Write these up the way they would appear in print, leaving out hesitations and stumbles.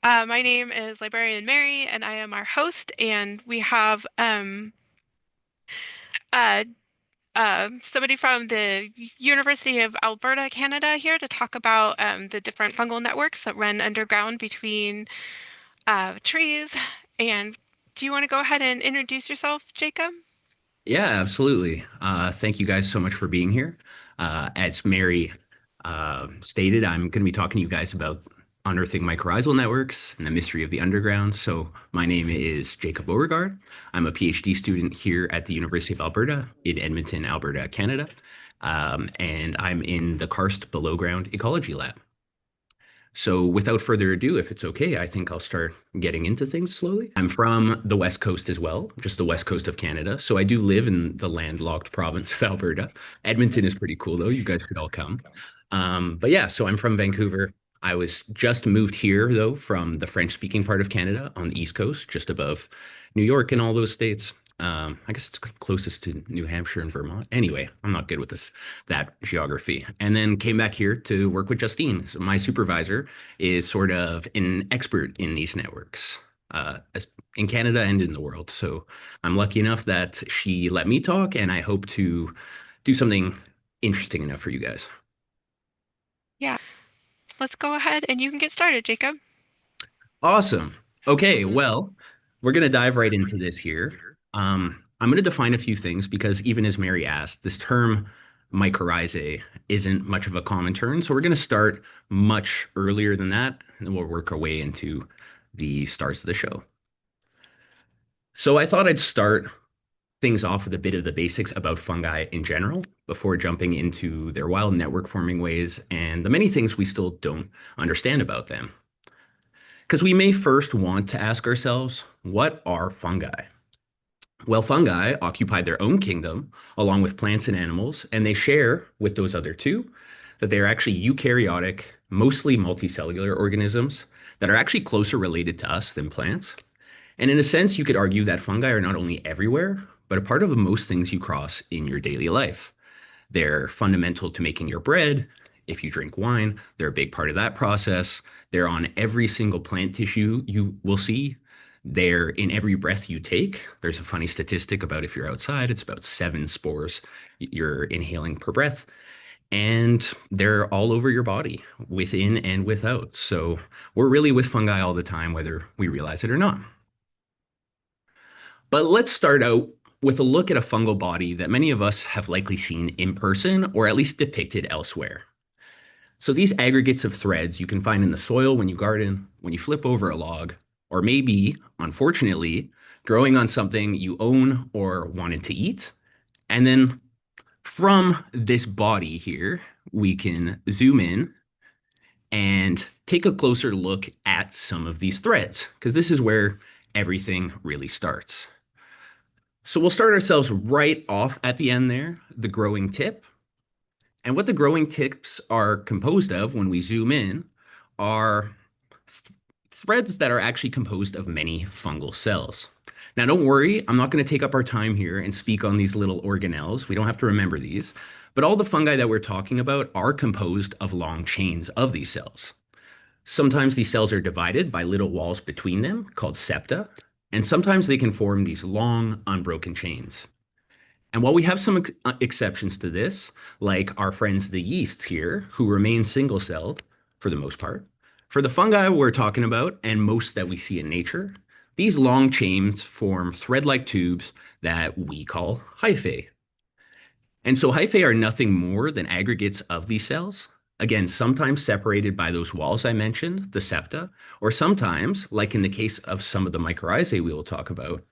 My name is Librarian Mary, and I am our host. And we have uh, somebody from the University of Alberta, Canada, here to talk about the different fungal networks that run underground between trees. And do you want to go ahead and introduce yourself, Jacob? Yeah, absolutely. Thank you guys so much for being here. As Mary stated, I'm going to be talking to you guys about unearthing mycorrhizal networks and the mystery of the underground. So, my name is Jacob Beauregard. I'm a PhD student here at the University of Alberta in Edmonton, Alberta, Canada. And I'm in the Karst Below Ground Ecology Lab. So, without further ado, if it's okay, I think I'll start getting into things slowly. I'm from the West Coast as well, just the West Coast of Canada. So, I do live in the landlocked province of Alberta. Edmonton is pretty cool, though. You guys should all come. But yeah, so I'm from Vancouver. I was just moved here, though, from the French-speaking part of Canada on the East Coast, just above New York and all those states. I guess it's closest to New Hampshire and Vermont. Anyway, I'm not good with that geography. And then came back here to work with Justine. So my supervisor is sort of an expert in these networks, in Canada and in the world. So I'm lucky enough that she let me talk, and I hope to do something interesting enough for you guys. Yeah, let's go ahead and you can get started, Jacob. Awesome. Okay, well, we're going to dive right into this here. I'm going to define a few things because even as Mary asked, this term mycorrhizae isn't much of a common term. So we're going to start much earlier than that, and we'll work our way into the stars of the show. So I thought I'd start things off with a bit of the basics about fungi in general before jumping into their wild network forming ways and the many things we still don't understand about them. Because we may first want to ask ourselves, what are fungi? Well, fungi occupy their own kingdom along with plants and animals, and they share with those other two that they're actually eukaryotic, mostly multicellular organisms that are actually closer related to us than plants. And in a sense, you could argue that fungi are not only everywhere, but a part of most things you cross in your daily life. They're fundamental to making your bread. If you drink wine, they're a big part of that process. They're on every single plant tissue you will see. They're in every breath you take. There's a funny statistic about if you're outside, it's about 7 spores you're inhaling per breath. And they're all over your body, within and without. So we're really with fungi all the time, whether we realize it or not. But let's start out with a look at a fungal body that many of us have likely seen in person or at least depicted elsewhere. So these aggregates of threads you can find in the soil when you garden, when you flip over a log, or maybe, unfortunately, growing on something you own or wanted to eat. And then from this body here, we can zoom in and take a closer look at some of these threads, because this is where everything really starts. So we'll start ourselves right off at the end there, the growing tip. And what the growing tips are composed of when we zoom in are threads that are actually composed of many fungal cells. Now, don't worry, I'm not going to take up our time here and speak on these little organelles. We don't have to remember these. But all the fungi that we're talking about are composed of long chains of these cells. Sometimes these cells are divided by little walls between them called septa, and sometimes they can form these long, unbroken chains. And while we have some exceptions to this, like our friends the yeasts here, who remain single celled for the most part, for the fungi we're talking about and most that we see in nature, these long chains form thread like tubes that we call hyphae. And so hyphae are nothing more than aggregates of these cells. Again, sometimes separated by those walls I mentioned, the septa, or sometimes, like in the case of some of the mycorrhizae we will talk about,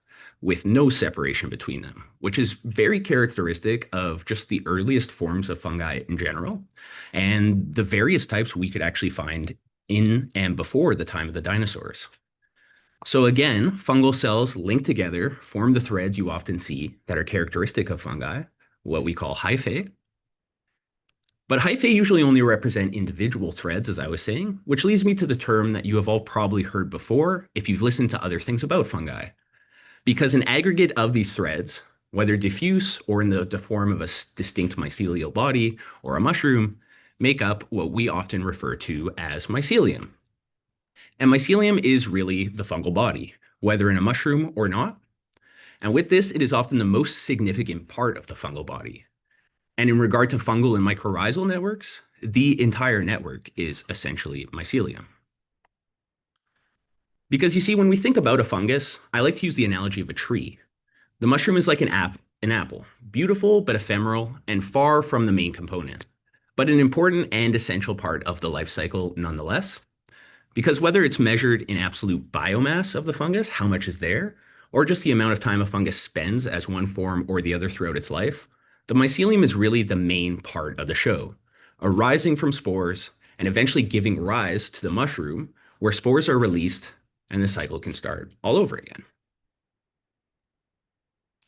with no separation between them, which is very characteristic of just the earliest forms of fungi in general, and the various types we could actually find in and before the time of the dinosaurs. So again, fungal cells linked together form the threads you often see that are characteristic of fungi, what we call hyphae. But hyphae usually only represent individual threads, as I was saying, which leads me to the term that you have all probably heard before if you've listened to other things about fungi. Because an aggregate of these threads, whether diffuse or in the form of a distinct mycelial body or a mushroom, make up what we often refer to as mycelium. And mycelium is really the fungal body, whether in a mushroom or not. And with this, it is often the most significant part of the fungal body. And in regard to fungal and mycorrhizal networks, the entire network is essentially mycelium. Because you see, when we think about a fungus, I like to use the analogy of a tree. The mushroom is like an apple, beautiful but ephemeral and far from the main component, but an important and essential part of the life cycle nonetheless. Because whether it's measured in absolute biomass of the fungus, how much is there, or just the amount of time a fungus spends as one form or the other throughout its life, the mycelium is really the main part of the show, arising from spores and eventually giving rise to the mushroom, where spores are released and the cycle can start all over again.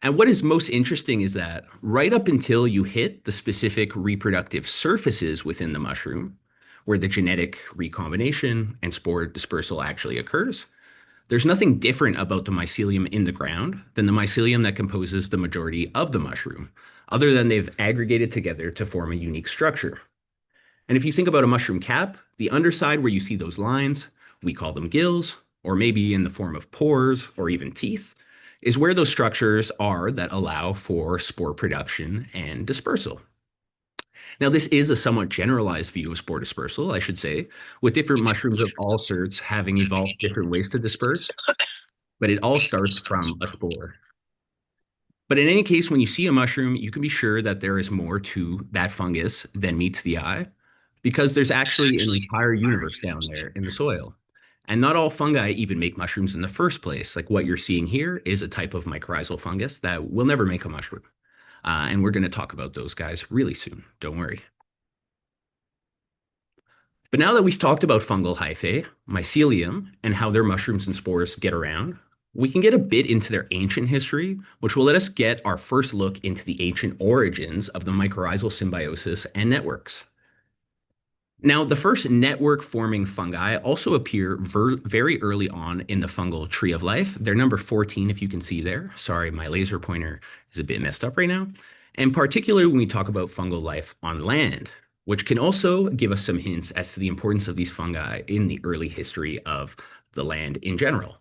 And what is most interesting is that right up until you hit the specific reproductive surfaces within the mushroom, where the genetic recombination and spore dispersal actually occurs, there's nothing different about the mycelium in the ground than the mycelium that composes the majority of the mushroom, other than they've aggregated together to form a unique structure. And if you think about a mushroom cap, the underside where you see those lines, we call them gills, or maybe in the form of pores or even teeth, is where those structures are that allow for spore production and dispersal. Now, this is a somewhat generalized view of spore dispersal, I should say, with different mushrooms of all sorts having evolved different ways to disperse, but it all starts from a spore. But in any case, when you see a mushroom, you can be sure that there is more to that fungus than meets the eye, because there's actually an entire universe down there in the soil. And not all fungi even make mushrooms in the first place. Like what you're seeing here is a type of mycorrhizal fungus that will never make a mushroom. And we're going to talk about those guys really soon. Don't worry. But now that we've talked about fungal hyphae, mycelium, and how their mushrooms and spores get around, we can get a bit into their ancient history, which will let us get our first look into the ancient origins of the mycorrhizal symbiosis and networks. Now, the first network-forming fungi also appear very early on in the fungal tree of life. They're number 14, if you can see there. Sorry, my laser pointer is a bit messed up right now. And particularly when we talk about fungal life on land, which can also give us some hints as to the importance of these fungi in the early history of the land in general.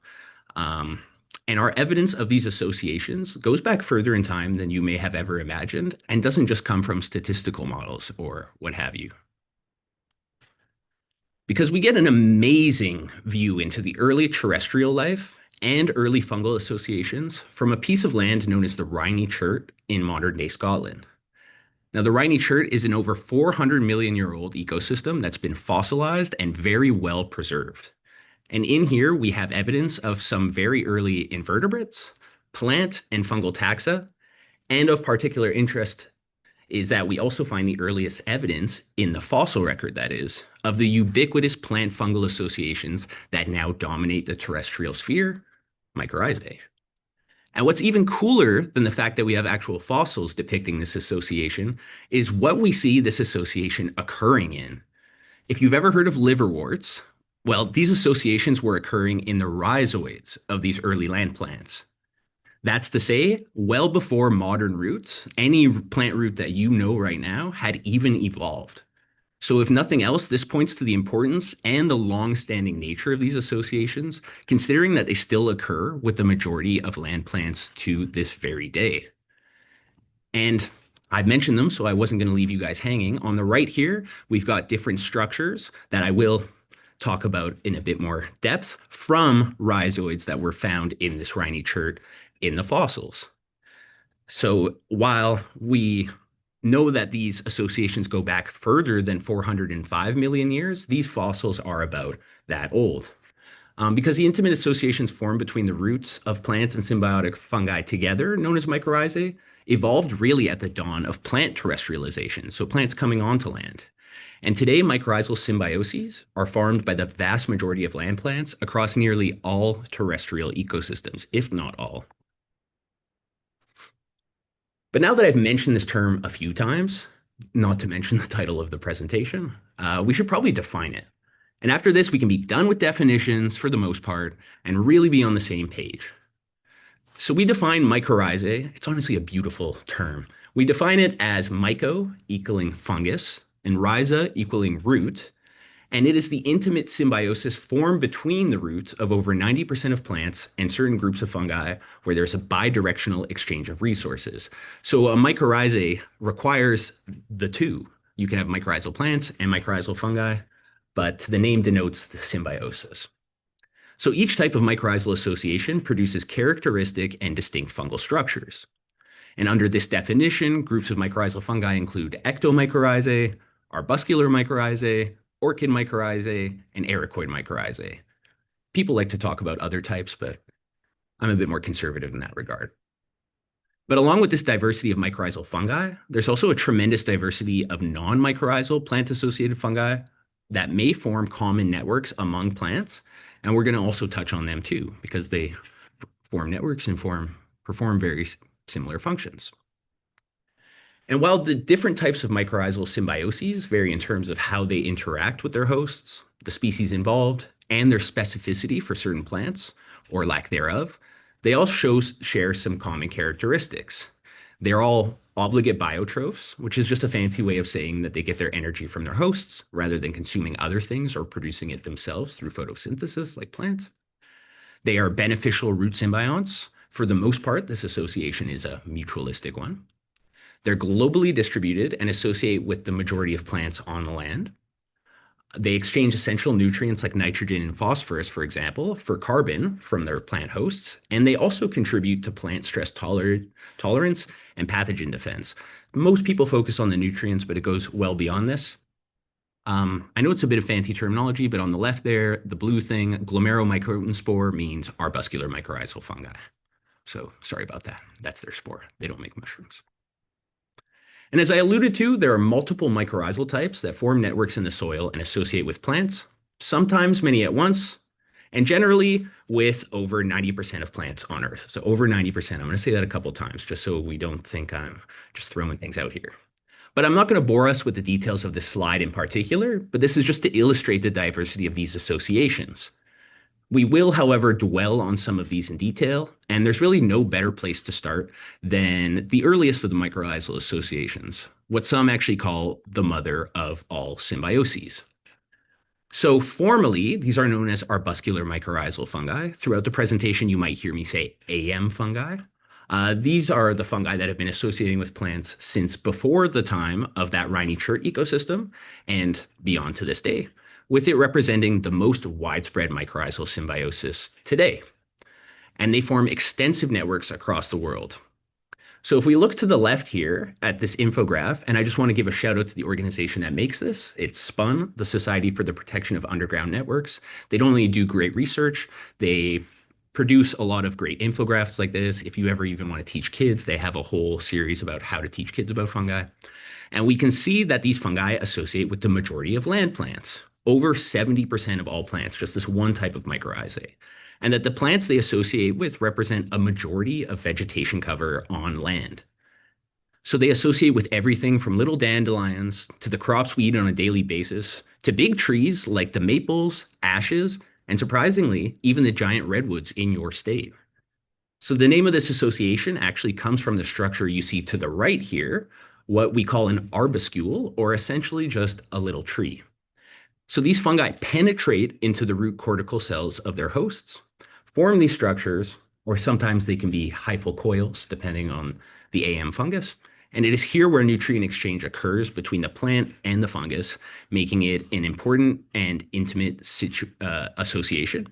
And our evidence of these associations goes back further in time than you may have ever imagined and doesn't just come from statistical models or what have you. Because we get an amazing view into the early terrestrial life and early fungal associations from a piece of land known as the Riney Chert in modern-day Scotland. Now, the Riney Chert is an over 400 million year old ecosystem that's been fossilized and very well preserved. And in here, we have evidence of some very early invertebrates, plant and fungal taxa, and of particular interest is that we also find the earliest evidence in the fossil record, that is, of the ubiquitous plant fungal associations that now dominate the terrestrial sphere, mycorrhizae. And what's even cooler than the fact that we have actual fossils depicting this association is what we see this association occurring in. If you've ever heard of liverworts, well, these associations were occurring in the rhizoids of these early land plants. That's to say, well before modern roots, any plant root that you know right now had even evolved. So if nothing else, this points to the importance and the long-standing nature of these associations, considering that they still occur with the majority of land plants to this very day. And I've mentioned them, so I wasn't going to leave you guys hanging. On the right here, we've got different structures that I will talk about in a bit more depth from rhizoids that were found in this Riney Chert in the fossils. So while we know that these associations go back further than 405 million years, these fossils are about that old. Because the intimate associations formed between the roots of plants and symbiotic fungi together, known as mycorrhizae, evolved really at the dawn of plant terrestrialization, so plants coming onto land. And today, mycorrhizal symbioses are formed by the vast majority of land plants across nearly all terrestrial ecosystems, if not all. But now that I've mentioned this term a few times, not to mention the title of the presentation, we should probably define it. And after this, we can be done with definitions for the most part and really be on the same page. So we define mycorrhizae. It's honestly a beautiful term. We define it as myco equaling fungus and rhiza equaling root. And it is the intimate symbiosis formed between the roots of over 90% of plants and certain groups of fungi where there's a bidirectional exchange of resources. So a mycorrhizae requires the two. You can have mycorrhizal plants and mycorrhizal fungi, but the name denotes the symbiosis. So each type of mycorrhizal association produces characteristic and distinct fungal structures. And under this definition, groups of mycorrhizal fungi include ectomycorrhizae, arbuscular mycorrhizae, orchid mycorrhizae, and ericoid mycorrhizae. People like to talk about other types, but I'm a bit more conservative in that regard. But along with this diversity of mycorrhizal fungi, there's also a tremendous diversity of non-mycorrhizal plant-associated fungi that may form common networks among plants. And we're going to also touch on them too, because they form networks and perform very similar functions. And while the different types of mycorrhizal symbioses vary in terms of how they interact with their hosts, the species involved, and their specificity for certain plants, or lack thereof, they all share some common characteristics. They're all obligate biotrophs, which is just a fancy way of saying that they get their energy from their hosts rather than consuming other things or producing it themselves through photosynthesis like plants. They are beneficial root symbionts. For the most part, this association is a mutualistic one. They're globally distributed and associate with the majority of plants on the land. They exchange essential nutrients like nitrogen and phosphorus, for example, for carbon from their plant hosts, and they also contribute to plant stress tolerance and pathogen defense. Most people focus on the nutrients, but it goes well beyond this. I know it's a bit of fancy terminology, but on the left there, the blue thing, glomeromycotin spore, means arbuscular mycorrhizal fungi. So sorry about that. That's their spore. They don't make mushrooms. And as I alluded to, there are multiple mycorrhizal types that form networks in the soil and associate with plants, sometimes many at once, and generally with over 90% of plants on Earth. So over 90%. I'm going to say that a couple times just so we don't think I'm just throwing things out here. But I'm not going to bore us with the details of this slide in particular, but this is just to illustrate the diversity of these associations. We will, however, dwell on some of these in detail, and there's really no better place to start than the earliest of the mycorrhizal associations, what some actually call the mother of all symbioses. So formally, these are known as arbuscular mycorrhizal fungi. Throughout the presentation, you might hear me say AM fungi. These are the fungi that have been associating with plants since before the time of that Rhynie-Chert ecosystem and beyond to this day, with it representing the most widespread mycorrhizal symbiosis today. And they form extensive networks across the world. So if we look to the left here at this infograph, and I just want to give a shout out to the organization that makes this, it's SPUN, the Society for the Protection of Underground Networks. They don't only do great research, they produce a lot of great infographics like this. If you ever even want to teach kids, they have a whole series about how to teach kids about fungi. And we can see that these fungi associate with the majority of land plants, over 70% of all plants, just this one type of mycorrhizae, and that the plants they associate with represent a majority of vegetation cover on land. So they associate with everything from little dandelions to the crops we eat on a daily basis, to big trees like the maples, ashes, and surprisingly, even the giant redwoods in your state. So the name of this association actually comes from the structure you see to the right here, what we call an arbuscule, or essentially just a little tree. So these fungi penetrate into the root cortical cells of their hosts, form these structures, or sometimes they can be hyphal coils, depending on the AM fungus. And it is here where nutrient exchange occurs between the plant and the fungus, making it an important and intimate association.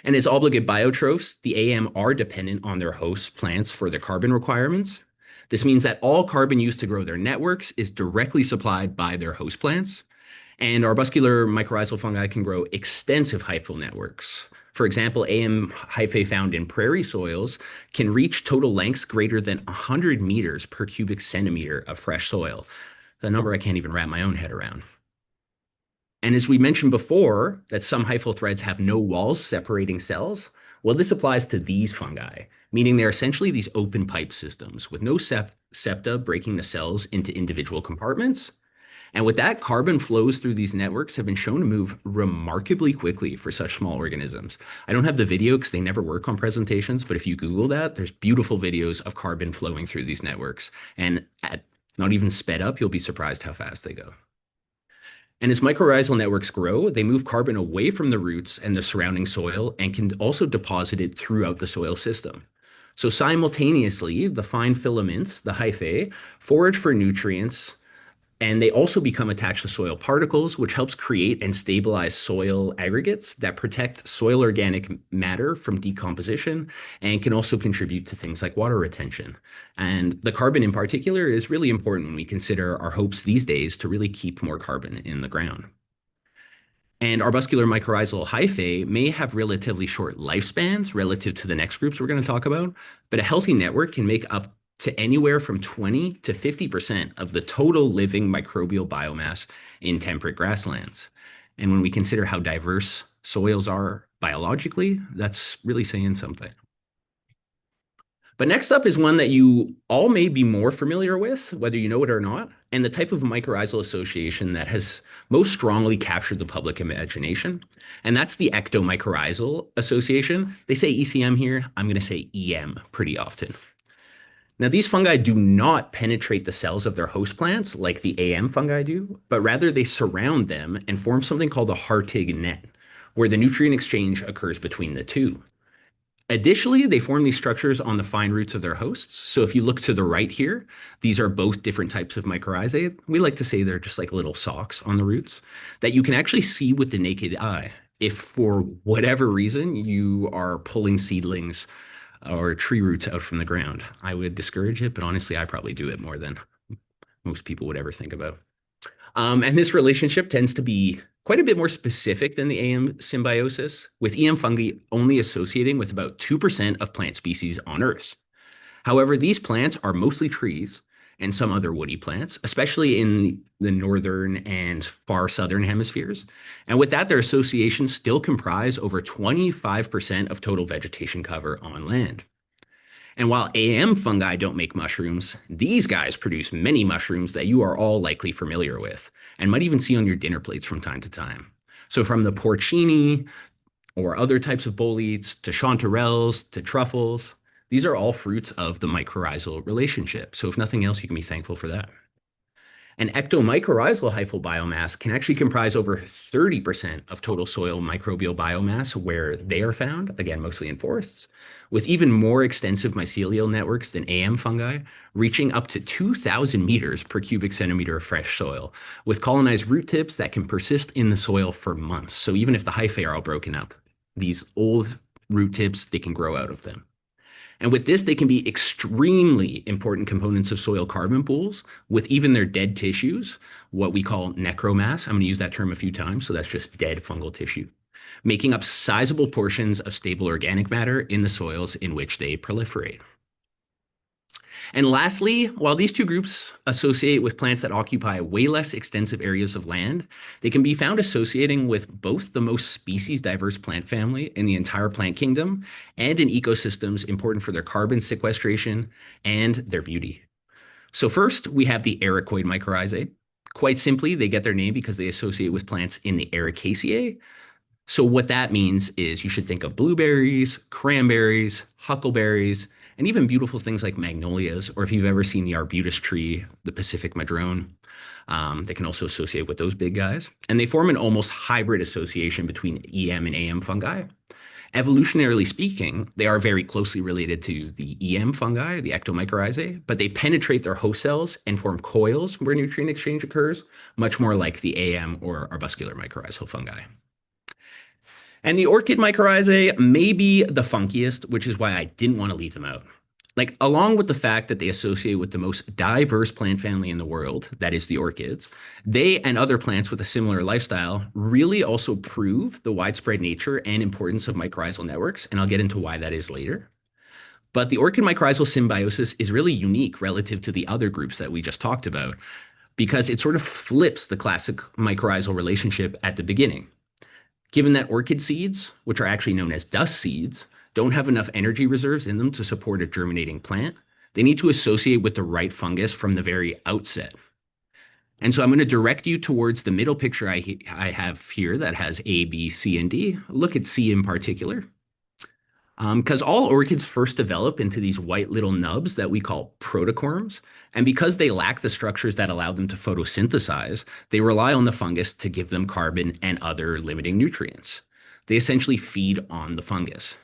And as obligate biotrophs, the AM are dependent on their host plants for their carbon requirements. This means that all carbon used to grow their networks is directly supplied by their host plants. And arbuscular mycorrhizal fungi can grow extensive hyphal networks. For example, AM hyphae found in prairie soils can reach total lengths greater than 100 meters per cubic centimeter of fresh soil, a number I can't even wrap my own head around. And as we mentioned before, that some hyphal threads have no walls separating cells, well, this applies to these fungi, meaning they're essentially these open pipe systems with no septa breaking the cells into individual compartments. And with that, carbon flows through these networks have been shown to move remarkably quickly for such small organisms. I don't have the video because they never work on presentations, but if you Google that, there's beautiful videos of carbon flowing through these networks. And at not even sped up, you'll be surprised how fast they go. And as mycorrhizal networks grow, they move carbon away from the roots and the surrounding soil and can also deposit it throughout the soil system. So simultaneously, the fine filaments, the hyphae, forage for nutrients, and they also become attached to soil particles, which helps create and stabilize soil aggregates that protect soil organic matter from decomposition and can also contribute to things like water retention. And the carbon in particular is really important when we consider our hopes these days to really keep more carbon in the ground. And arbuscular mycorrhizal hyphae may have relatively short lifespans relative to the next groups we're going to talk about, but a healthy network can make up to anywhere from 20 to 50% of the total living microbial biomass in temperate grasslands. And when we consider how diverse soils are biologically, that's really saying something. But next up is one that you all may be more familiar with, whether you know it or not, and the type of mycorrhizal association that has most strongly captured the public imagination. And that's the ectomycorrhizal association. They say ECM here. I'm going to say EM pretty often. Now, these fungi do not penetrate the cells of their host plants like the AM fungi do, but rather they surround them and form something called a Hartig net, where the nutrient exchange occurs between the two. Additionally, they form these structures on the fine roots of their hosts. So if you look to the right here, these are both different types of mycorrhizae. We like to say they're just like little socks on the roots that you can actually see with the naked eye. If for whatever reason you are pulling seedlings or tree roots out from the ground, I would discourage it, but honestly, I probably do it more than most people would ever think about. And this relationship tends to be quite a bit more specific than the AM symbiosis, with EM fungi only associating with about 2% of plant species on Earth. However, these plants are mostly trees and some other woody plants, especially in the northern and far southern hemispheres. And with that, their associations still comprise over 25% of total vegetation cover on land. And while AM fungi don't make mushrooms, these guys produce many mushrooms that you are all likely familiar with and might even see on your dinner plates from time to time. So from the porcini or other types of boletes to chanterelles to truffles, these are all fruits of the mycorrhizal relationship. So if nothing else, you can be thankful for that. An ectomycorrhizal hyphal biomass can actually comprise over 30% of total soil microbial biomass where they are found, again, mostly in forests, with even more extensive mycelial networks than AM fungi, reaching up to 2,000 meters per cubic centimeter of fresh soil, with colonized root tips that can persist in the soil for months. So even if the hyphae are all broken up, these old root tips, they can grow out of them. And with this, they can be extremely important components of soil carbon pools with even their dead tissues, what we call necromass. I'm going to use that term a few times. So that's just dead fungal tissue, making up sizable portions of stable organic matter in the soils in which they proliferate. And lastly, while these two groups associate with plants that occupy way less extensive areas of land, they can be found associating with both the most species diverse plant family in the entire plant kingdom and in ecosystems important for their carbon sequestration and their beauty. So first, we have the ericoid mycorrhizae. Quite simply, they get their name because they associate with plants in the Ericaceae. So what that means is you should think of blueberries, cranberries, huckleberries, and even beautiful things like magnolias, or if you've ever seen the arbutus tree, the Pacific madrone, they can also associate with those big guys. And they form an almost hybrid association between EM and AM fungi. Evolutionarily speaking, they are very closely related to the EM fungi, the ectomycorrhizae, but they penetrate their host cells and form coils where nutrient exchange occurs, much more like the AM or arbuscular mycorrhizal fungi. And the orchid mycorrhizae may be the funkiest, which is why I didn't want to leave them out. Like, along with the fact that they associate with the most diverse plant family in the world, that is the orchids, they and other plants with a similar lifestyle really also prove the widespread nature and importance of mycorrhizal networks, and I'll get into why that is later. But the orchid mycorrhizal symbiosis is really unique relative to the other groups that we just talked about because it sort of flips the classic mycorrhizal relationship at the beginning. Given that orchid seeds, which are actually known as dust seeds, don't have enough energy reserves in them to support a germinating plant, they need to associate with the right fungus from the very outset. And so I'm going to direct you towards the middle picture I have here that has A, B, C, and D. Look at C in particular. Because all orchids first develop into these white little nubs that we call protocorms. And because they lack the structures that allow them to photosynthesize, they rely on the fungus to give them carbon and other limiting nutrients. They essentially feed on the fungus.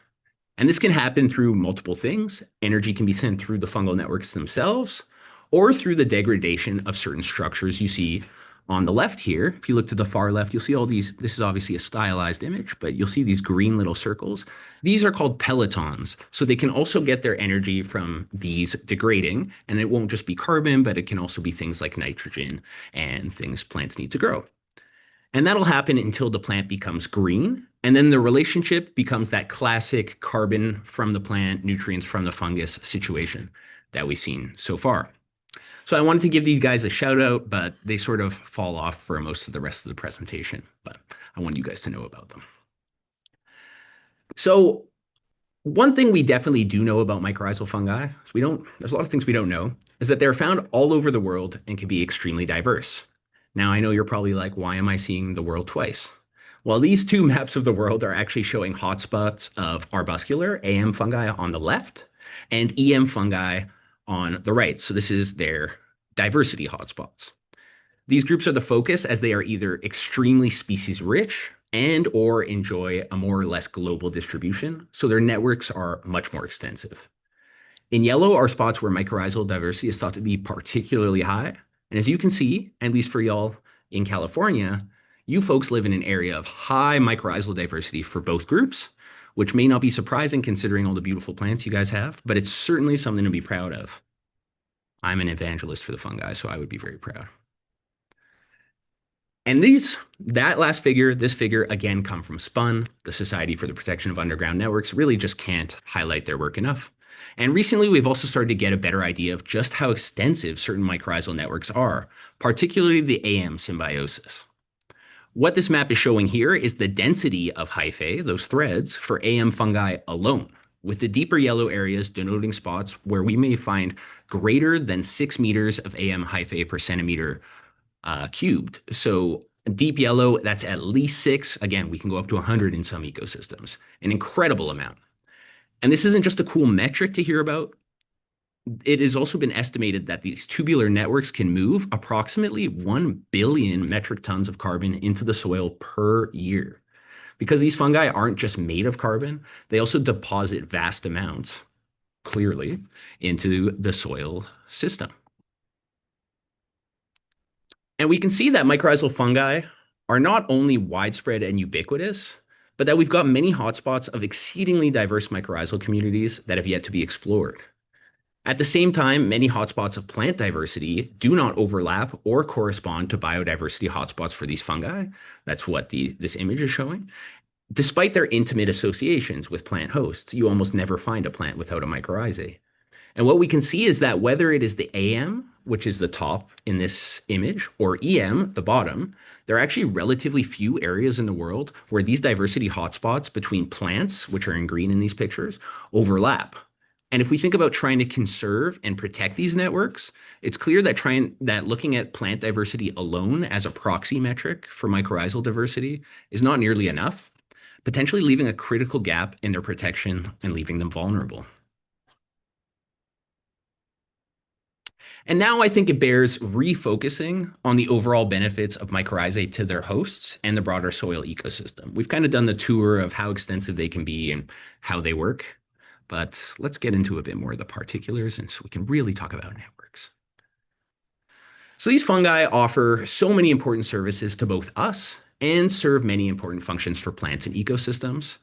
And this can happen through multiple things. Energy can be sent through the fungal networks themselves or through the degradation of certain structures you see on the left here. If you look to the far left, you'll see all these. This is obviously a stylized image, but you'll see these green little circles. These are called pelotons. So they can also get their energy from these degrading. And it won't just be carbon, but it can also be things like nitrogen and things plants need to grow. And that'll happen until the plant becomes green. And then the relationship becomes that classic carbon from the plant, nutrients from the fungus situation that we've seen so far. So I wanted to give these guys a shout out, but they sort of fall off for most of the rest of the presentation. But I want you guys to know about them. So one thing we definitely do know about mycorrhizal fungi, there's a lot of things we don't know, is that they're found all over the world and can be extremely diverse. Now, I know you're probably like, why am I seeing the world twice? Well, these two maps of the world are actually showing hotspots of arbuscular AM fungi on the left and EM fungi on the right. So this is their diversity hotspots. These groups are the focus as they are either extremely species rich and or enjoy a more or less global distribution. So their networks are much more extensive. In yellow are spots where mycorrhizal diversity is thought to be particularly high. And as you can see, at least for y'all in California, you folks live in an area of high mycorrhizal diversity for both groups, which may not be surprising considering all the beautiful plants you guys have, but it's certainly something to be proud of. I'm an evangelist for the fungi, so I would be very proud. And that last figure, this figure, again, come from SPUN, the Society for the Protection of Underground Networks, really just can't highlight their work enough. And recently, we've also started to get a better idea of just how extensive certain mycorrhizal networks are, particularly the AM symbiosis. What this map is showing here is the density of hyphae, those threads, for AM fungi alone, with the deeper yellow areas denoting spots where we may find greater than 6 meters of AM hyphae per centimeter cubed. So deep yellow, that's at least 6. Again, we can go up to 100 in some ecosystems, an incredible amount. And this isn't just a cool metric to hear about. It has also been estimated that these tubular networks can move approximately 1 billion metric tons of carbon into the soil per year. Because these fungi aren't just made of carbon, they also deposit vast amounts, clearly, into the soil system. And we can see that mycorrhizal fungi are not only widespread and ubiquitous, but that we've got many hotspots of exceedingly diverse mycorrhizal communities that have yet to be explored. At the same time, many hotspots of plant diversity do not overlap or correspond to biodiversity hotspots for these fungi. That's what this image is showing. Despite their intimate associations with plant hosts, you almost never find a plant without a mycorrhizae. And what we can see is that whether it is the AM, which is the top in this image, or EM, the bottom, there are actually relatively few areas in the world where these diversity hotspots between plants, which are in green in these pictures, overlap. And if we think about trying to conserve and protect these networks, it's clear that looking at plant diversity alone as a proxy metric for mycorrhizal diversity is not nearly enough, potentially leaving a critical gap in their protection and leaving them vulnerable. And now I think it bears refocusing on the overall benefits of mycorrhizae to their hosts and the broader soil ecosystem. We've kind of done the tour of how extensive they can be and how they work, but let's get into a bit more of the particulars and so we can really talk about networks. So these fungi offer so many important services to both us and serve many important functions for plants and ecosystems.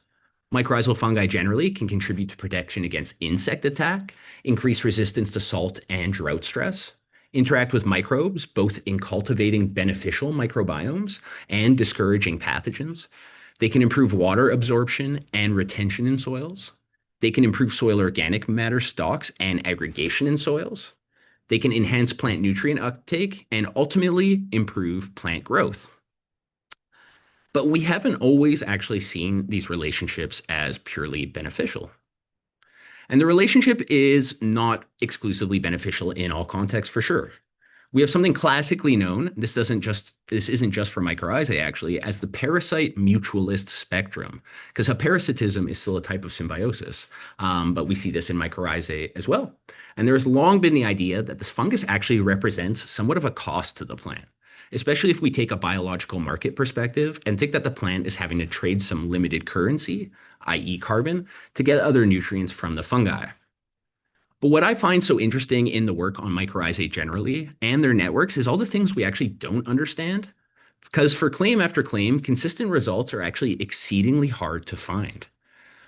Mycorrhizal fungi generally can contribute to protection against insect attack, increase resistance to salt and drought stress, interact with microbes, both in cultivating beneficial microbiomes and discouraging pathogens. They can improve water absorption and retention in soils. They can improve soil organic matter stocks and aggregation in soils. They can enhance plant nutrient uptake and ultimately improve plant growth. But we haven't always actually seen these relationships as purely beneficial. And the relationship is not exclusively beneficial in all contexts for sure. We have something classically known, this isn't just for mycorrhizae actually, as the parasite mutualist spectrum, because parasitism is still a type of symbiosis, but we see this in mycorrhizae as well. And there has long been the idea that this fungus actually represents somewhat of a cost to the plant, especially if we take a biological market perspective and think that the plant is having to trade some limited currency, i.e. carbon, to get other nutrients from the fungi. But what I find so interesting in the work on mycorrhizae generally and their networks is all the things we actually don't understand. Because for claim after claim, consistent results are actually exceedingly hard to find.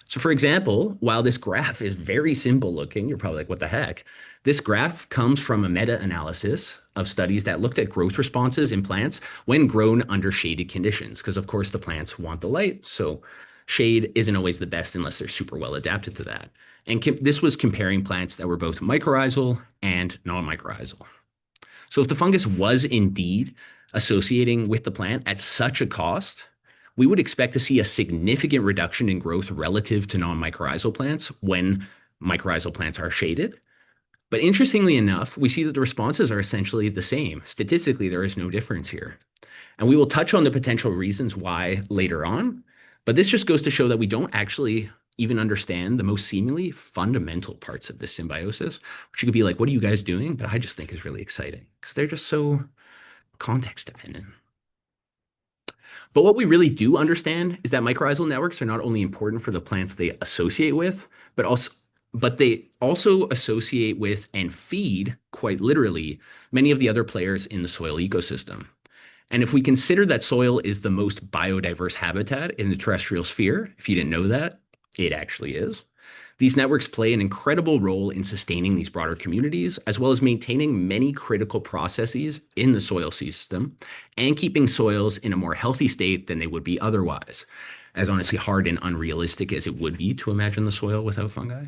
So, for example, while this graph is very simple looking, you're probably like, what the heck? This graph comes from a meta analysis of studies that looked at growth responses in plants when grown under shaded conditions. Because, of course, the plants want the light. So, shade isn't always the best unless they're super well adapted to that. And this was comparing plants that were both mycorrhizal and non mycorrhizal. So, if the fungus was indeed associating with the plant at such a cost, we would expect to see a significant reduction in growth relative to non-mycorrhizal plants when mycorrhizal plants are shaded. But interestingly enough, we see that the responses are essentially the same. Statistically, there is no difference here. And we will touch on the potential reasons why later on. But this just goes to show that we don't actually even understand the most seemingly fundamental parts of this symbiosis, which you could be like, what are you guys doing? But I just think is really exciting because they're just so context dependent. But what we really do understand is that mycorrhizal networks are not only important for the plants they associate with, but they also associate with and feed, quite literally, many of the other players in the soil ecosystem. And if we consider that soil is the most biodiverse habitat in the terrestrial sphere, if you didn't know that, it actually is. These networks play an incredible role in sustaining these broader communities, as well as maintaining many critical processes in the soil system and keeping soils in a more healthy state than they would be otherwise, as honestly hard and unrealistic as it would be to imagine the soil without fungi.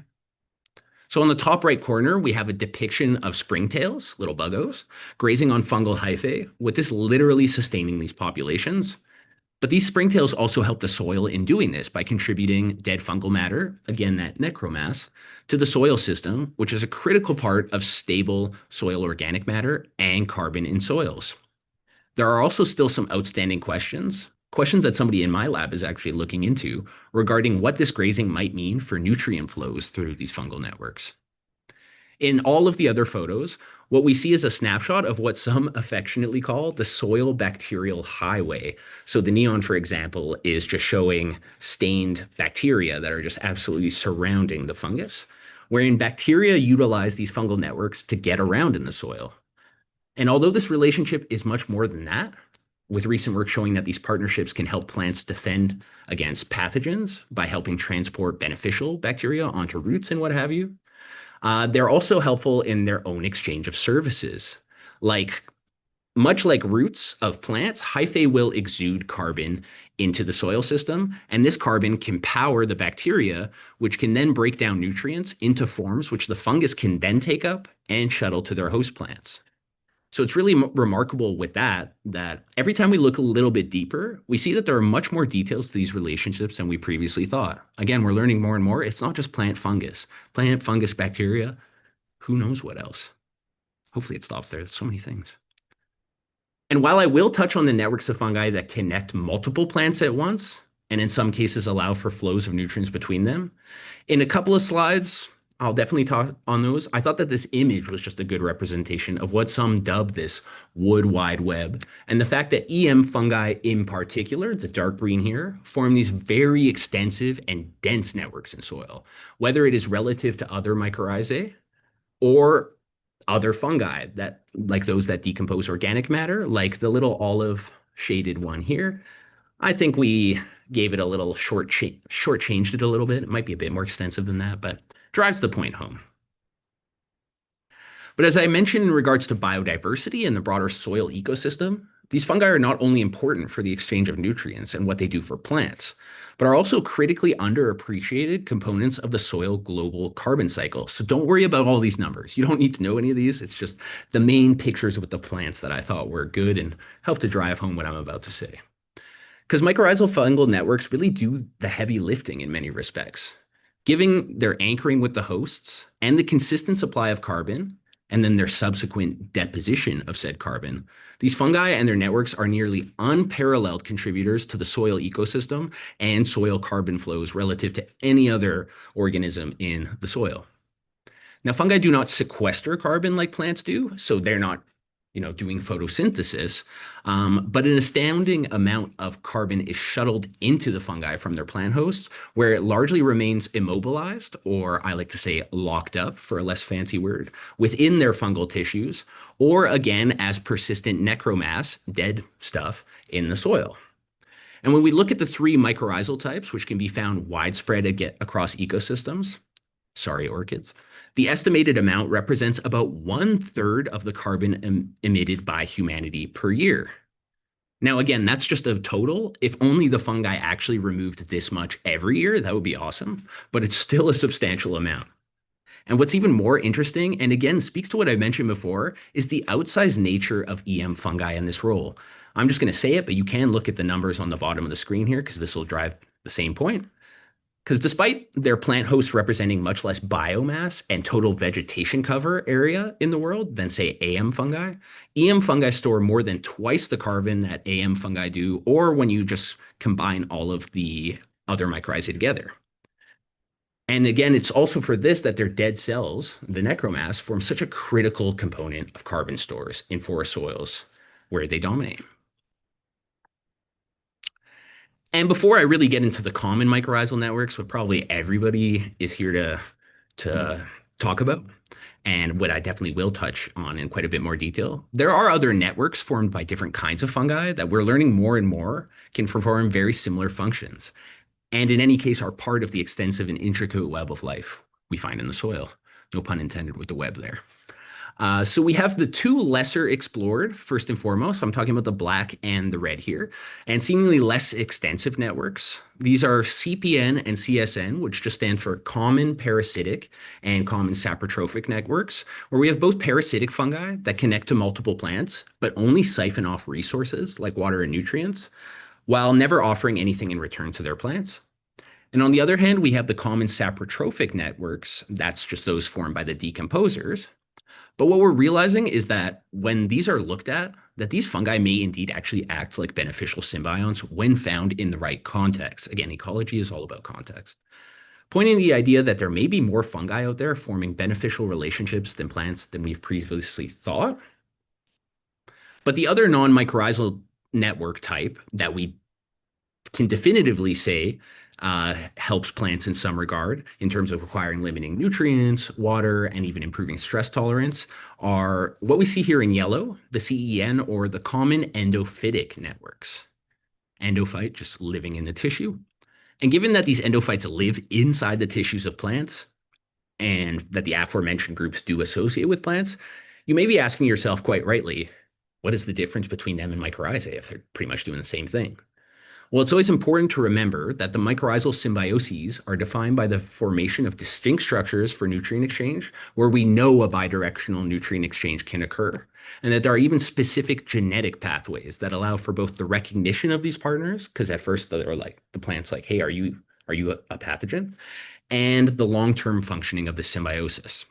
So on the top right corner, we have a depiction of springtails, little buggos, grazing on fungal hyphae, with this literally sustaining these populations. But these springtails also help the soil in doing this by contributing dead fungal matter, again, that necromass, to the soil system, which is a critical part of stable soil organic matter and carbon in soils. There are also still some outstanding questions that somebody in my lab is actually looking into regarding what this grazing might mean for nutrient flows through these fungal networks. In all of the other photos, what we see is a snapshot of what some affectionately call the soil bacterial highway. So the neon, for example, is just showing stained bacteria that are just absolutely surrounding the fungus, wherein bacteria utilize these fungal networks to get around in the soil. And although this relationship is much more than that, with recent work showing that these partnerships can help plants defend against pathogens by helping transport beneficial bacteria onto roots and what have you, they're also helpful in their own exchange of services. Much like roots of plants, hyphae will exude carbon into the soil system, and this carbon can power the bacteria, which can then break down nutrients into forms which the fungus can then take up and shuttle to their host plants. So it's really remarkable with that every time we look a little bit deeper, we see that there are much more details to these relationships than we previously thought. Again, we're learning more and more. It's not just plant, fungus, bacteria, who knows what else. Hopefully it stops there. There's so many things. And while I will touch on the networks of fungi that connect multiple plants at once, and in some cases allow for flows of nutrients between them, in a couple of slides, I'll definitely talk on those. I thought that this image was just a good representation of what some dub this wood wide web. And the fact that EM fungi in particular, the dark green here, form these very extensive and dense networks in soil, whether it is relative to other mycorrhizae or other fungi that like those that decompose organic matter, like the little olive shaded one here. I think we gave it a little shortchanged it a little bit. It might be a bit more extensive than that, but drives the point home. But as I mentioned in regards to biodiversity and the broader soil ecosystem, these fungi are not only important for the exchange of nutrients and what they do for plants, but are also critically underappreciated components of the soil global carbon cycle. So don't worry about all these numbers. You don't need to know any of these. It's just the main pictures with the plants that I thought were good and help to drive home what I'm about to say. Because mycorrhizal fungal networks really do the heavy lifting in many respects, giving their anchoring with the hosts and the consistent supply of carbon and then their subsequent deposition of said carbon. These fungi and their networks are nearly unparalleled contributors to the soil ecosystem and soil carbon flows relative to any other organism in the soil. Now, fungi do not sequester carbon like plants do, so they're not, doing photosynthesis. But an astounding amount of carbon is shuttled into the fungi from their plant hosts, where it largely remains immobilized, or I like to say locked up for a less fancy word, within their fungal tissues, or again as persistent necromass, dead stuff, in the soil. And when we look at the three mycorrhizal types, which can be found widespread across ecosystems, sorry, orchids, the estimated amount represents about 1/3 of the carbon emitted by humanity per year. Now, again, that's just a total. If only the fungi actually removed this much every year, that would be awesome, but it's still a substantial amount. And what's even more interesting, and again speaks to what I mentioned before, is the outsized nature of EM fungi in this role. I'm just going to say it, but you can look at the numbers on the bottom of the screen here because this will drive the same point. Because despite their plant hosts representing much less biomass and total vegetation cover area in the world than, say, AM fungi, EM fungi store more than twice the carbon that AM fungi do, or when you just combine all of the other mycorrhizae together. And again, it's also for this that their dead cells, the necromass, form such a critical component of carbon stores in forest soils where they dominate. And before I really get into the common mycorrhizal networks, what probably everybody is here to talk about, and what I definitely will touch on in quite a bit more detail, there are other networks formed by different kinds of fungi that we're learning more and more can perform very similar functions, and in any case are part of the extensive and intricate web of life we find in the soil. No pun intended with the web there. So we have the two lesser explored, first and foremost. I'm talking about the black and the red here, and seemingly less extensive networks. These are CPN and CSN, which just stand for common parasitic and common saprotrophic networks, where we have both parasitic fungi that connect to multiple plants, but only siphon off resources like water and nutrients, while never offering anything in return to their plants. And on the other hand, we have the common saprotrophic networks. That's just those formed by the decomposers. But what we're realizing is that when these are looked at, that these fungi may indeed actually act like beneficial symbionts when found in the right context. Again, ecology is all about context. Pointing to the idea that there may be more fungi out there forming beneficial relationships than plants than we've previously thought. But the other non-mycorrhizal network type that we can definitively say helps plants in some regard in terms of requiring limiting nutrients, water, and even improving stress tolerance are what we see here in yellow, the CEN, or the common endophytic networks. Endophyte, just living in the tissue. And given that these endophytes live inside the tissues of plants, and that the aforementioned groups do associate with plants, you may be asking yourself quite rightly, what is the difference between them and mycorrhizae if they're pretty much doing the same thing? Well, it's always important to remember that the mycorrhizal symbioses are defined by the formation of distinct structures for nutrient exchange, where we know a bidirectional nutrient exchange can occur, and that there are even specific genetic pathways that allow for both the recognition of these partners, because at first they're like the plant's like, hey, are you a pathogen? And the long-term functioning of the symbiosis.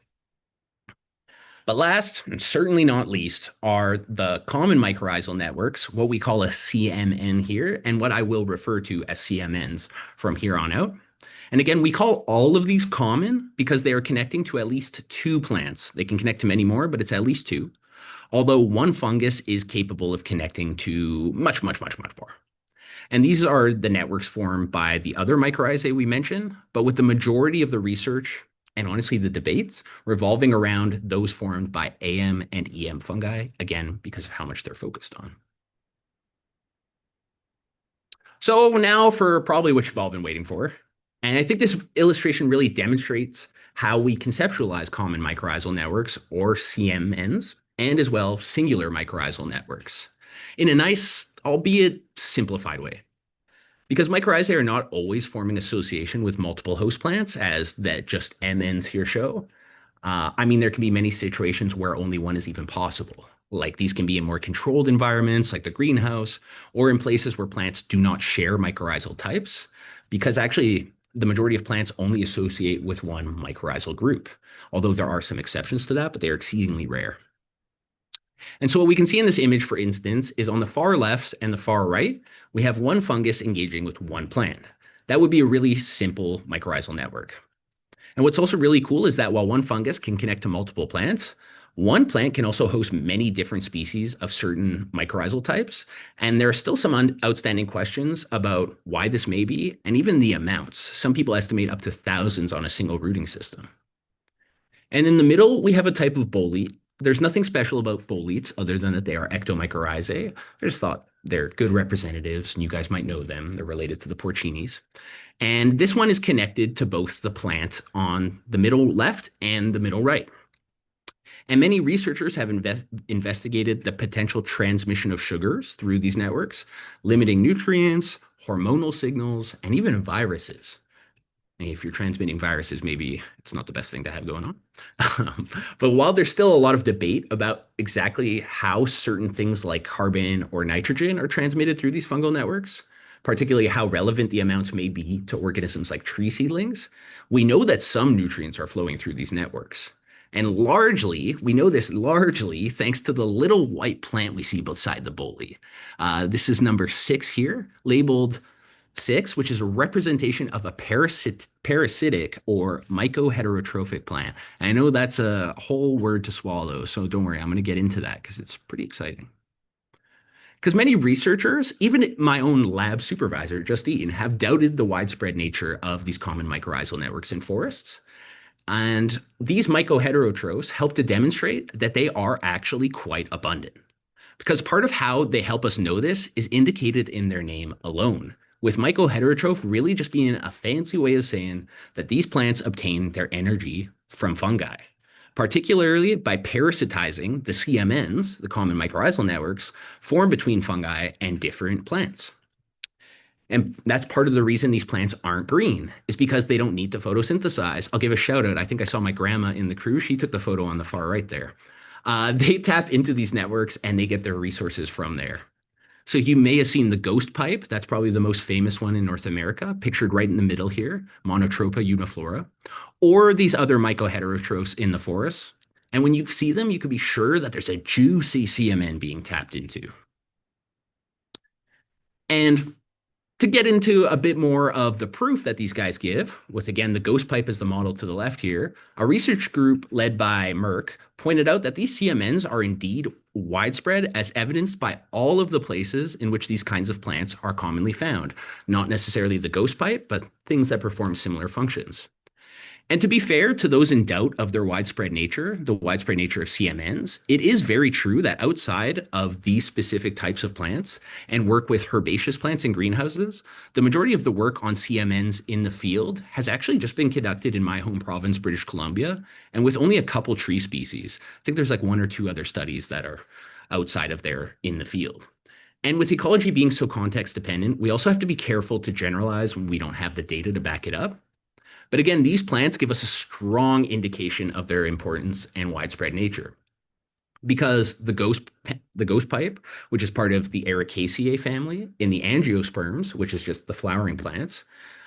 But last, and certainly not least, are the common mycorrhizal networks, what we call a CMN here, and what I will refer to as CMNs from here on out. And again, we call all of these common because they are connecting to at least two plants. They can connect to many more, but it's at least two. Although one fungus is capable of connecting to much, much, much, much more. And these are the networks formed by the other mycorrhizae we mentioned, but with the majority of the research and honestly the debates revolving around those formed by AM and EM fungi, again, because of how much they're focused on. So now for probably what you've all been waiting for. And I think this illustration really demonstrates how we conceptualize common mycorrhizal networks, or CMNs, and as well singular mycorrhizal networks in a nice, albeit simplified way. Because mycorrhizae are not always forming association with multiple host plants, as that just MNs here show. I mean, there can be many situations where only one is even possible. Like these can be in more controlled environments, like the greenhouse, or in places where plants do not share mycorrhizal types. Because actually, the majority of plants only associate with one mycorrhizal group, although there are some exceptions to that, but they are exceedingly rare. And so what we can see in this image, for instance, is on the far left and the far right, we have one fungus engaging with one plant. That would be a really simple mycorrhizal network. And what's also really cool is that while one fungus can connect to multiple plants, one plant can also host many different species of certain mycorrhizal types. And there are still some outstanding questions about why this may be, and even the amounts. Some people estimate up to thousands on a single rooting system. And in the middle, we have a type of bolete. There's nothing special about boletes other than that they are ectomycorrhizae. I just thought they're good representatives, and you guys might know them. They're related to the porcinis. And this one is connected to both the plant on the middle left and the middle right. And many researchers have investigated the potential transmission of sugars through these networks, limiting nutrients, hormonal signals, and even viruses. If you're transmitting viruses, maybe it's not the best thing to have going on. But while there's still a lot of debate about exactly how certain things like carbon or nitrogen are transmitted through these fungal networks, particularly how relevant the amounts may be to organisms like tree seedlings, we know that some nutrients are flowing through these networks. And largely, we know this largely thanks to the little white plant we see beside the bolete. This is number 6 here, labeled 6, which is a representation of a parasitic or mycoheterotrophic plant. And I know that's a whole word to swallow, so don't worry, I'm going to get into that because it's pretty exciting. Because many researchers, even my own lab supervisor, Justine, have doubted the widespread nature of these common mycorrhizal networks in forests. And these mycoheterotrophs help to demonstrate that they are actually quite abundant. Because part of how they help us know this is indicated in their name alone, with mycoheterotroph really just being a fancy way of saying that these plants obtain their energy from fungi, particularly by parasitizing the CMNs, the common mycorrhizal networks, formed between fungi and different plants. And that's part of the reason these plants aren't green, is because they don't need to photosynthesize. I'll give a shout out. I think I saw my grandma in the crew. She took the photo on the far right there. They tap into these networks and they get their resources from there. So you may have seen the ghost pipe. That's probably the most famous one in North America, pictured right in the middle here, Monotropa uniflora, or these other mycoheterotrophs in the forests. And when you see them, you can be sure that there's a juicy CMN being tapped into. And to get into a bit more of the proof that these guys give, with again the ghost pipe as the model to the left here, a research group led by Merck pointed out that these CMNs are indeed widespread, as evidenced by all of the places in which these kinds of plants are commonly found. Not necessarily the ghost pipe, but things that perform similar functions. And to be fair to those in doubt of their widespread nature, the widespread nature of CMNs, it is very true that outside of these specific types of plants and work with herbaceous plants in greenhouses, the majority of the work on CMNs in the field has actually just been conducted in my home province, British Columbia, and with only a couple tree species. I think there's like 1 or 2 other studies that are outside of there in the field. And with ecology being so context dependent, we also have to be careful to generalize when we don't have the data to back it up. But again, these plants give us a strong indication of their importance and widespread nature. Because the ghost pipe, which is part of the Ericaceae family, in the angiosperms, which is just the flowering plants,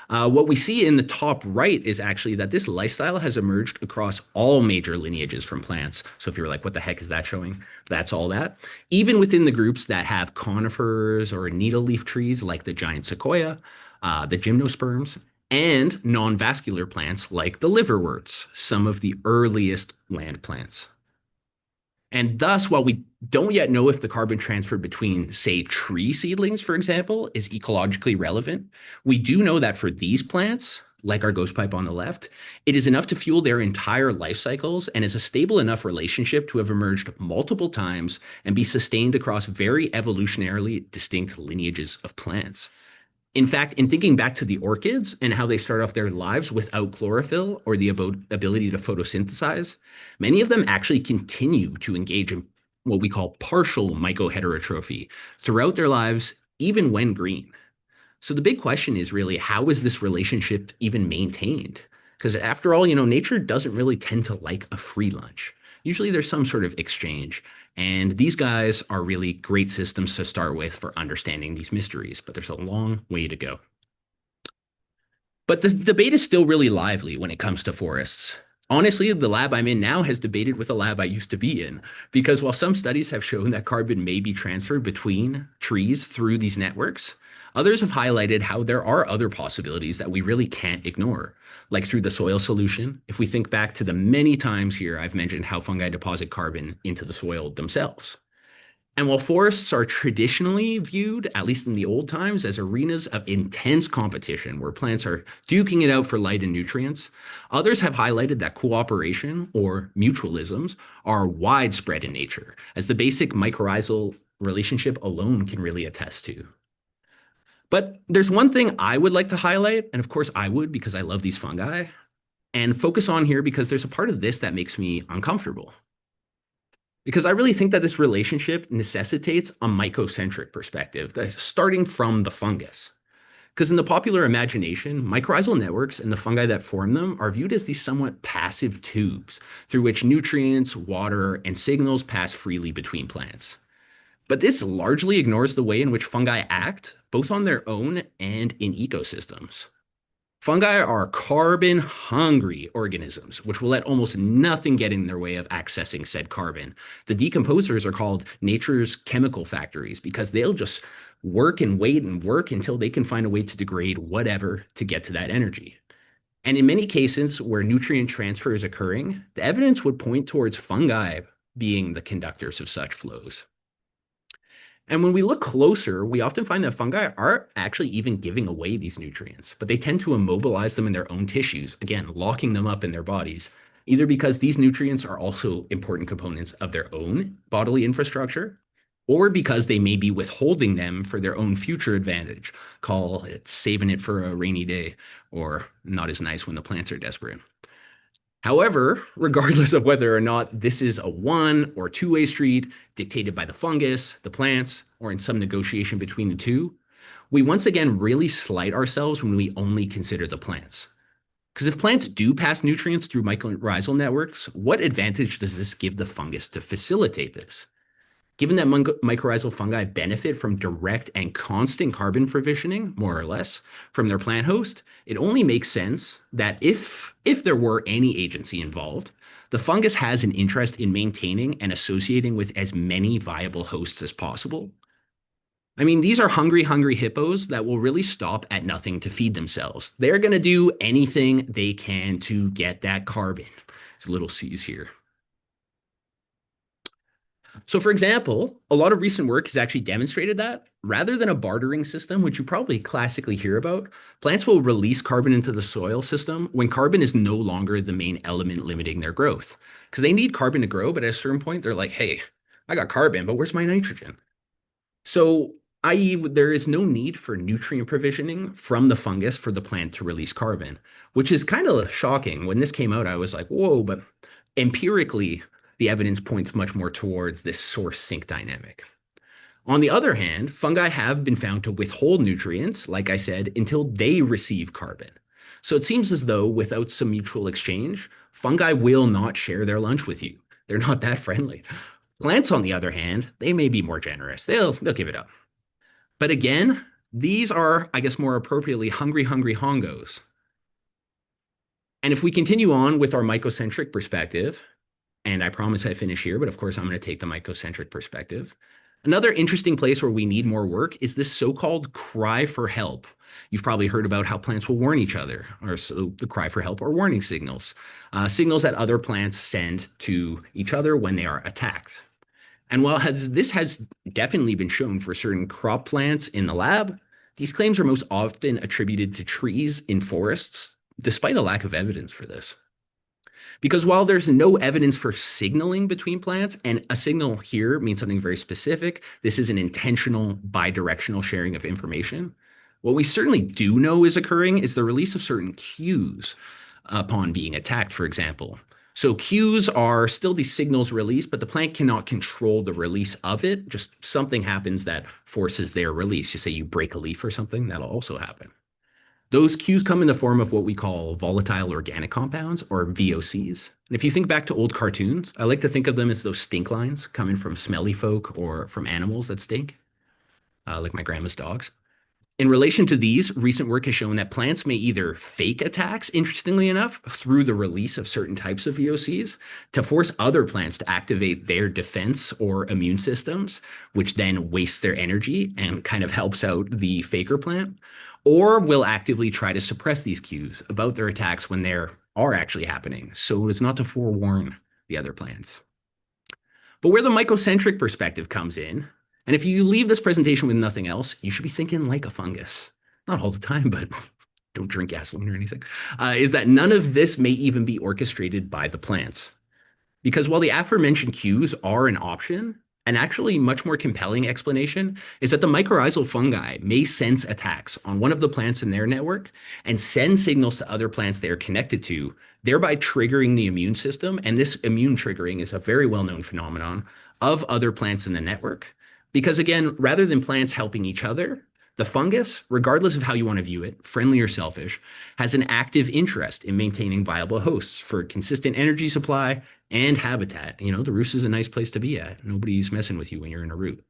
what we see in the top right is actually that this lifestyle has emerged across all major lineages from plants. So if you're like, what the heck is that showing? That's all that. Even within the groups that have conifers or needle leaf trees like the giant sequoia, the gymnosperms, and non-vascular plants like the liverworts, some of the earliest land plants. And thus, while we don't yet know if the carbon transfer between, say, tree seedlings, for example, is ecologically relevant, we do know that for these plants, like our ghost pipe on the left, it is enough to fuel their entire life cycles and is a stable enough relationship to have emerged multiple times and be sustained across very evolutionarily distinct lineages of plants. In fact, in thinking back to the orchids and how they start off their lives without chlorophyll or the ability to photosynthesize, many of them actually continue to engage in what we call partial mycoheterotrophy throughout their lives, even when green. So the big question is really, how is this relationship even maintained? Because after all, nature doesn't really tend to like a free lunch. Usually there's some sort of exchange. And these guys are really great systems to start with for understanding these mysteries, but there's a long way to go. But the debate is still really lively when it comes to forests. Honestly, the lab I'm in now has debated with a lab I used to be in, because while some studies have shown that carbon may be transferred between trees through these networks, others have highlighted how there are other possibilities that we really can't ignore, like through the soil solution. If we think back to the many times here I've mentioned how fungi deposit carbon into the soil themselves. And while forests are traditionally viewed, at least in the old times, as arenas of intense competition where plants are duking it out for light and nutrients, others have highlighted that cooperation or mutualisms are widespread in nature, as the basic mycorrhizal relationship alone can really attest to. But there's one thing I would like to highlight, and of course I would because I love these fungi, and focus on here because there's a part of this that makes me uncomfortable. Because I really think that this relationship necessitates a mycocentric perspective, starting from the fungus. Because in the popular imagination, mycorrhizal networks and the fungi that form them are viewed as these somewhat passive tubes through which nutrients, water, and signals pass freely between plants. But this largely ignores the way in which fungi act, both on their own and in ecosystems. Fungi are carbon hungry organisms, which will let almost nothing get in their way of accessing said carbon. The decomposers are called nature's chemical factories because they'll just work and wait and work until they can find a way to degrade whatever to get to that energy. And in many cases where nutrient transfer is occurring, the evidence would point towards fungi being the conductors of such flows. And when we look closer, we often find that fungi aren't actually even giving away these nutrients, but they tend to immobilize them in their own tissues, again, locking them up in their bodies, either because these nutrients are also important components of their own bodily infrastructure, or because they may be withholding them for their own future advantage. Call it saving it for a rainy day, or not as nice when the plants are desperate. However, regardless of whether or not this is a one or two-way street dictated by the fungus, the plants, or in some negotiation between the two, we once again really slight ourselves when we only consider the plants. Because if plants do pass nutrients through mycorrhizal networks, what advantage does this give the fungus to facilitate this? Given that mycorrhizal fungi benefit from direct and constant carbon provisioning, more or less, from their plant host, it only makes sense that if there were any agency involved, the fungus has an interest in maintaining and associating with as many viable hosts as possible. I mean, these are hungry, hungry hippos that will really stop at nothing to feed themselves. They're going to do anything they can to get that carbon. There's little C's here. So, for example, a lot of recent work has actually demonstrated that rather than a bartering system, which you probably classically hear about, plants will release carbon into the soil system when carbon is no longer the main element limiting their growth. Because they need carbon to grow, but at a certain point, they're like, hey, I got carbon, but where's my nitrogen? So, i.e., there is no need for nutrient provisioning from the fungus for the plant to release carbon, which is kind of shocking. When this came out, I was like, whoa, but empirically, the evidence points much more towards this source sink dynamic. On the other hand, fungi have been found to withhold nutrients, like I said, until they receive carbon. So it seems as though without some mutual exchange, fungi will not share their lunch with you. They're not that friendly. Plants, on the other hand, they may be more generous. They'll give it up. But again, these are, I guess, more appropriately hungry, hungry hongos. And if we continue on with our mycocentric perspective, and I promise I finish here, but of course I'm going to take the mycocentric perspective. Another interesting place where we need more work is this so-called cry for help. You've probably heard about how plants will warn each other, or so the cry for help are warning signals, signals that other plants send to each other when they are attacked. And while this has definitely been shown for certain crop plants in the lab, these claims are most often attributed to trees in forests, despite a lack of evidence for this. Because while there's no evidence for signaling between plants, and a signal here means something very specific, this is an intentional bidirectional sharing of information. What we certainly do know is occurring is the release of certain cues upon being attacked, for example. So cues are still these signals released, but the plant cannot control the release of it. Just something happens that forces their release. You say you break a leaf or something, that'll also happen. Those cues come in the form of what we call volatile organic compounds, or VOCs. And if you think back to old cartoons, I like to think of them as those stink lines coming from smelly folk or from animals that stink, like my grandma's dogs. In relation to these, recent work has shown that plants may either fake attacks, interestingly enough, through the release of certain types of VOCs to force other plants to activate their defense or immune systems, which then wastes their energy and kind of helps out the faker plant, or will actively try to suppress these cues about their attacks when they are actually happening, so as not to forewarn the other plants. But where the mycocentric perspective comes in, and if you leave this presentation with nothing else, you should be thinking like a fungus. Not all the time, but don't drink gasoline or anything, is that none of this may even be orchestrated by the plants. Because while the aforementioned cues are an option, an actually much more compelling explanation is that the mycorrhizal fungi may sense attacks on one of the plants in their network and send signals to other plants they are connected to, thereby triggering the immune system. And this immune triggering is a very well-known phenomenon of other plants in the network. Because again, rather than plants helping each other, the fungus, regardless of how you want to view it, friendly or selfish, has an active interest in maintaining viable hosts for consistent energy supply and habitat. You know, the roost is a nice place to be at. Nobody's messing with you when you're in a root.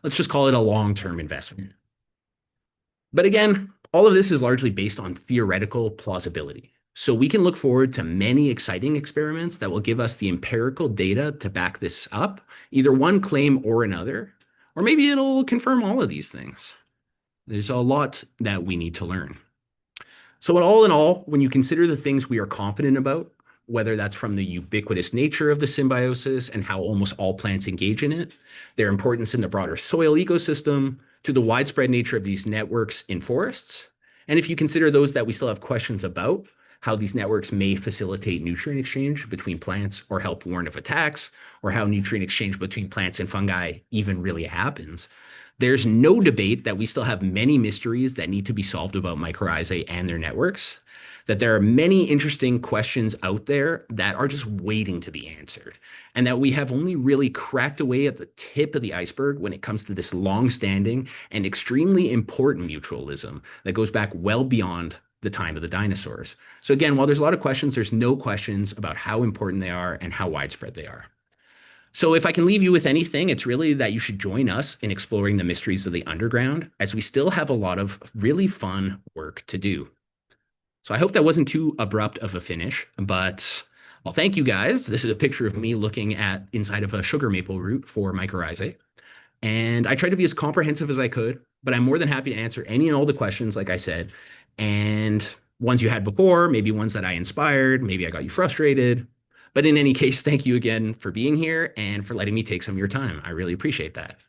Let's just call it a long-term investment. But again, all of this is largely based on theoretical plausibility. So we can look forward to many exciting experiments that will give us the empirical data to back this up, either one claim or another, or maybe it'll confirm all of these things. There's a lot that we need to learn. So all in all, when you consider the things we are confident about, whether that's from the ubiquitous nature of the symbiosis and how almost all plants engage in it, their importance in the broader soil ecosystem, to the widespread nature of these networks in forests, and if you consider those that we still have questions about, how these networks may facilitate nutrient exchange between plants or help warn of attacks, or how nutrient exchange between plants and fungi even really happens, there's no debate that we still have many mysteries that need to be solved about mycorrhizae and their networks, that there are many interesting questions out there that are just waiting to be answered, and that we have only really cracked away at the tip of the iceberg when it comes to this long-standing and extremely important mutualism that goes back well beyond the time of the dinosaurs. So again, while there's a lot of questions, there's no questions about how important they are and how widespread they are. So if I can leave you with anything, it's really that you should join us in exploring the mysteries of the underground, as we still have a lot of really fun work to do. So I hope that wasn't too abrupt of a finish, but well, thank you guys. This is a picture of me looking at inside of a sugar maple root for mycorrhizae. And I tried to be as comprehensive as I could, but I'm more than happy to answer any and all the questions, like I said, and ones you had before, maybe ones that I inspired, maybe I got you frustrated. But in any case, thank you again for being here and for letting me take some of your time. I really appreciate that.